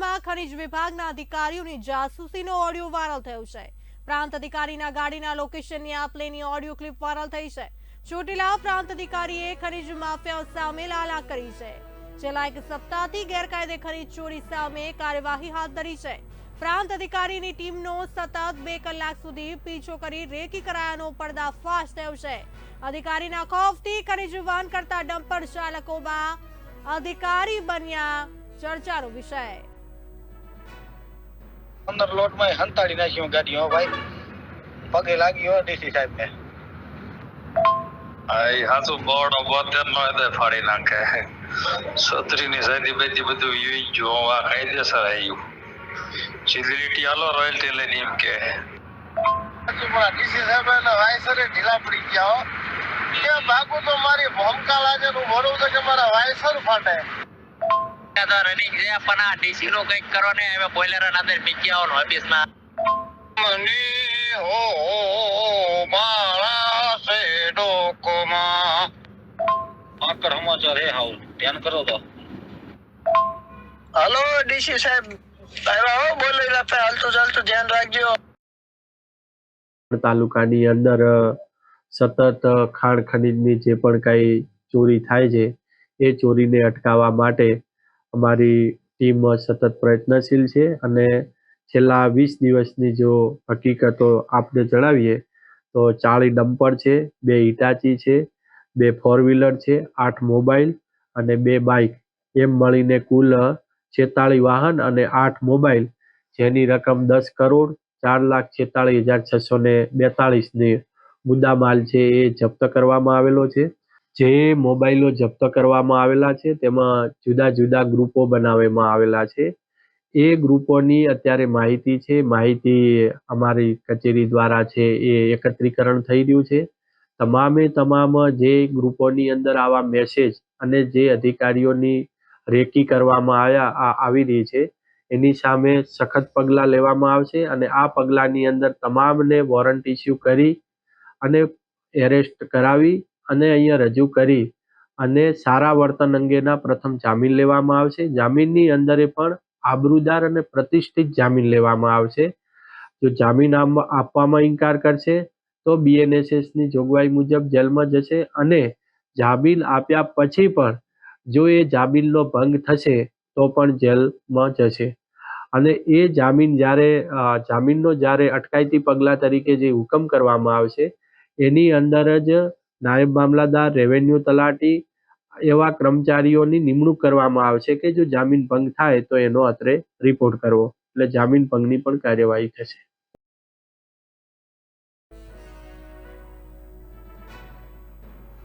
જિલ્લામાં ખનીજ વિભાગના અધિકારીઓની જાસૂસીનો ઓડિયો વાયરલ થયો છે। પ્રાંત અધિકારીના ગાડીના લોકેશનની આપલેની ઓડિયો ક્લિપ વાયરલ થઈ છે। ચોટીલા પ્રાંત અધિકારીએ ખનીજ માફિયાઓ સામે લાલા કરી છે। છેલ્લા એક સપ્તાહથી ગેરકાયદે ખનીજ ચોરી સામે કાર્યવાહી હાથ ધરી છે। પ્રાંત અધિકારીની ટીમનો સતત 2 કલાક સુધી પીછો કરી રેકી કરાયાનો પર્દાફાશ થયો છે। અધિકારીના ખોફથી ખનીજ વહન કરતા ડમ્પર ચાલકોમાં અધિકારી બન્યા ચર્ચાનો વિષય। અંદર લોટમાં હંતાડી નાખ્યો ગાડી હો ભાઈ, પગે લાગ્યો ડીસી સાહેબ ને। આઈ હાસુ બોર્ડ 72 નો દે ફાડી નાખે, છત્રીની સાદી બેદી બધું યુઈ જો આ કાયદેસર આવ્યું। સિલિટી આલો રોયલ્ટી લઈને એમ કે ડીસી સાહેબ ને વાયસરે ઢીલા પડી ગયા હો કે ભાગો તો મારી ભમકા લાગે નું ભરું છે કે મારા વાયસર ફાટે। તો રનિંગ છે પણ આ ડીસી નું કંઈક કરો ને, હવે બોઈલર અંદર મીકી આવવાનું ઓફિસમાં। મની હો મારા સે ડોકોમાં આકર સમાચાર હે હાઉ ધ્યાન કરો તો। हेलो डीसी साहब, આવ્યા હો બોલે આપે હાલતું ચાલતું ધ્યાન રાખજો। તાલુકાની અંદર સતત ખાણ ખનીજની જે પણ કાંઈ ચોરી થાય છે એ ચોરીને અટકાવવા માટે અમારી ટીમ સતત પ્રયત્નશીલ છે અને છેલ્લા 20 દિવસની જો હકીકતો આપને જણાવીએ તો 40 ડમ્પર છે, 2 હિટાચી છે, 2 4 વ્હીલર છે, 8 મોબાઈલ અને 2 બાઇક, એમ મળીને કુલ 46 વાહન અને 8 મોબાઈલ, જેની રકમ 10 કરોડ 4,46,642 મુદ્દામાલ છે એ જપ્ત કરવામાં આવેલો છે। જે મોબાઈલો જપ્ત કરવામાં આવેલા છે તેમાં જુદા જુદા ગ્રુપો બનાવવામાં આવેલા છે। એ ગ્રુપોની અત્યારે માહિતી છે, માહિતી અમારી કચેરી દ્વારા છે એ એકત્રીકરણ થઈ રહ્યું છે। તમામ જે ગ્રુપોની અંદર આવા મેસેજ અને જે અધિકારીઓની રેકી કરવામાં આવી રહી છે એની સામે સખત પગલાં લેવામાં આવશે અને આ પગલાંની અંદર તમામને વોરંટ ઇસ્યુ કરી અને એરેસ્ટ કરાવી અને અહીંયા રજૂ કરી અને સારા વર્તન અંગેના પ્રથમ જામીન લેવામાં આવશે। જામીનની અંદર પણ આબરૂદાર અને પ્રતિષ્ઠિત જામીન લેવામાં આવશે। જો જામીન આપવામાં ઇનકાર કરશે તો BNSSની જોગવાઈ મુજબ જેલમાં જશે અને જામીન આપ્યા પછી પણ જો એ જામીનનો ભંગ થશે તો પણ જેલમાં જશે। અને એ જામીનનો જ્યારે અટકાયતી પગલાં તરીકે જે હુકમ કરવામાં આવશે એની અંદર જ નાયબ મામલતદાર, રેવન્યુ તલાટી એવા કર્મચારીઓની નિમણૂક કરવામાં આવશે કે જો જામીન ભંગ થાય તો એનો અત્રે રિપોર્ટ કરવો, એટલે જામીન ભંગની પણ કાર્યવાહી થશે।